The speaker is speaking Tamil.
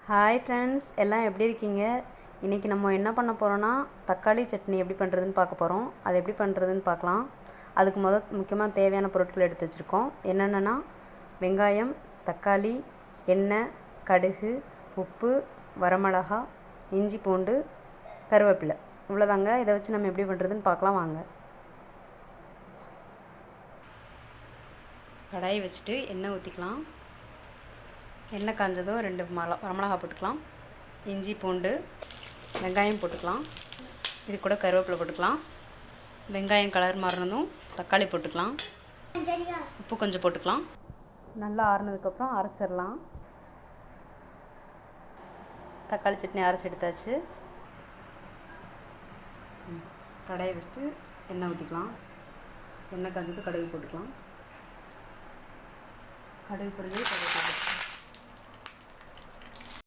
ஹாய் ஃப்ரெண்ட்ஸ், எல்லாம் எப்படி இருக்கீங்க? இன்றைக்கி நம்ம என்ன பண்ண போகிறோன்னா தக்காளி சட்னி எப்படி பண்ணுறதுன்னு பார்க்க போகிறோம். அது எப்படி பண்ணுறதுன்னு பார்க்கலாம். அதுக்கு முக்கியமாக தேவையான பொருட்கள் எடுத்து வச்சுருக்கோம். என்னென்னா வெங்காயம், தக்காளி, எண்ணெய், கடுகு, உப்பு, வரமிளகா, இஞ்சி பூண்டு, கருவேப்பிலை, இவ்வளோதாங்க. இதை வச்சு நம்ம எப்படி பண்ணுறதுன்னு பார்க்கலாம் வாங்க. கடாயை வச்சுட்டு எண்ணெய் ஊற்றிக்கலாம். எண்ணெய் காஞ்சதும் 2 வரமிளகா போட்டுக்கலாம். இஞ்சி பூண்டு, வெங்காயம் போட்டுக்கலாம். இது கூட கருவேப்பிலை போட்டுக்கலாம். வெங்காயம் கலர் மாறினதும் தக்காளி போட்டுக்கலாம். உப்பு கொஞ்சம் போட்டுக்கலாம். நல்லா ஆறுனதுக்கப்புறம் அரைச்சிடலாம். தக்காளி சட்னி அரைச்சி எடுத்தாச்சு. கடாயை வச்சுட்டு எண்ணெய் ஊற்றிக்கலாம். எண்ணெய் காஞ்சது கடுகு போட்டுக்கலாம். கடுகு பொரிஞ்சு